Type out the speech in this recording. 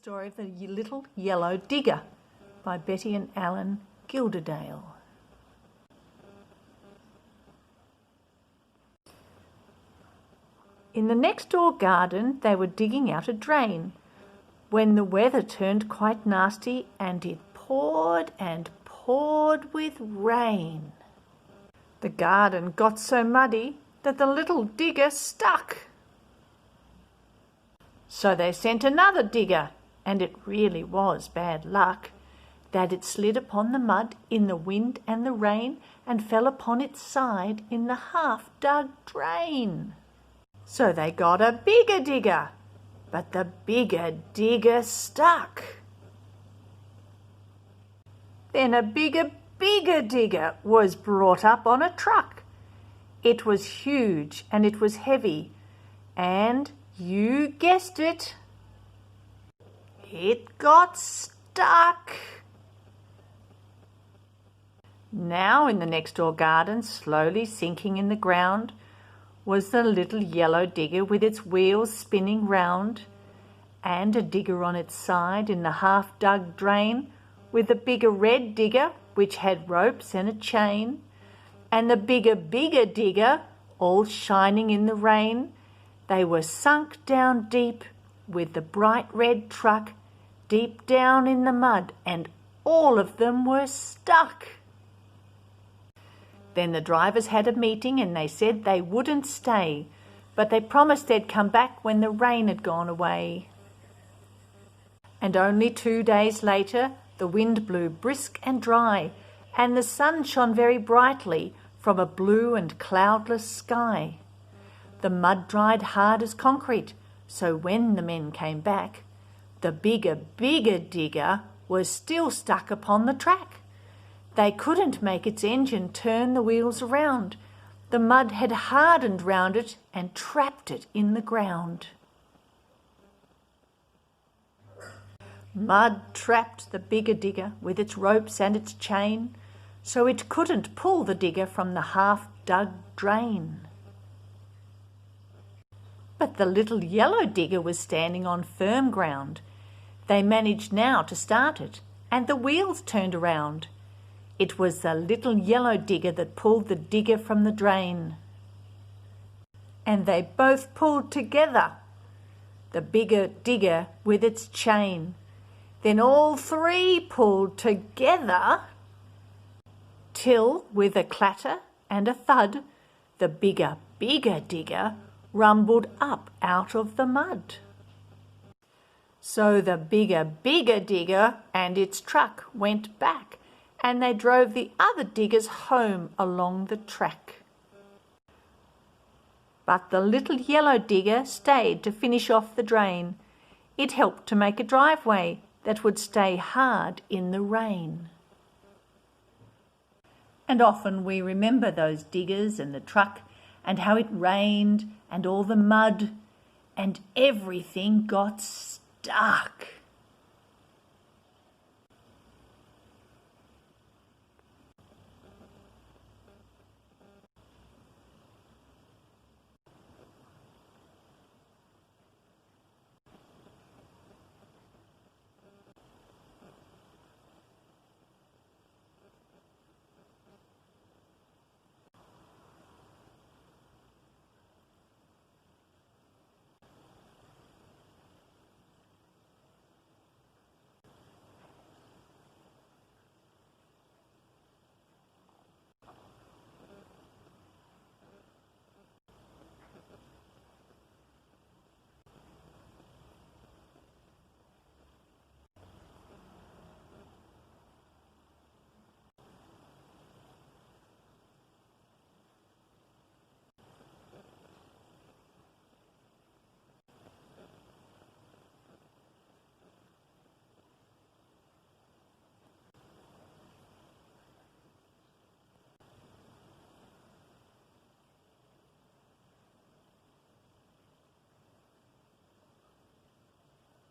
story of the little yellow digger by Betty and Alan Gilderdale. In the next door garden they were digging out a drain when the weather turned quite nasty and it poured and poured with rain. The garden got so muddy that the little digger stuck. So they sent another digger, and it really was bad luck that it slid upon the mud in the wind and the rain and fell upon its side in the half-dug drain. So they got a bigger digger, but the bigger digger stuck. Then a bigger digger was brought up on a truck. It was huge and it was heavy, and you guessed it, it got stuck. Now in the next door garden, slowly sinking in the ground, was the little yellow digger with its wheels spinning round, and a digger on its side in the half-dug drain with the bigger red digger which had ropes and a chain, and the bigger digger all shining in the rain. They were sunk down deep with the bright red truck deep down in the mud, and all of them were stuck. Then the drivers had a meeting and they said they wouldn't stay, but they promised they'd come back when the rain had gone away. And only 2 days later the wind blew brisk and dry, and the sun shone very brightly from a blue and cloudless sky. The mud dried hard as concrete, so when the men came back, the bigger digger was still stuck upon the track. They couldn't make its engine turn the wheels around. The mud had hardened round it and trapped it in the ground. Mud trapped the bigger digger with its ropes and its chain, so it couldn't pull the digger from the half-dug drain. But the little yellow digger was standing on firm ground. They managed now to start it, and the wheels turned around. It was the little yellow digger that pulled the digger from the drain. And they both pulled together, the bigger digger with its chain. Then all three pulled together till, with a clatter and a thud, the bigger digger rumbled up out of the mud. So the bigger digger and its truck went back, and they drove the other diggers home along the track. But the little yellow digger stayed to finish off the drain. It helped to make a driveway that would stay hard in the rain. And often we remember those diggers and the truck and how it rained and all the mud and everything got stuck.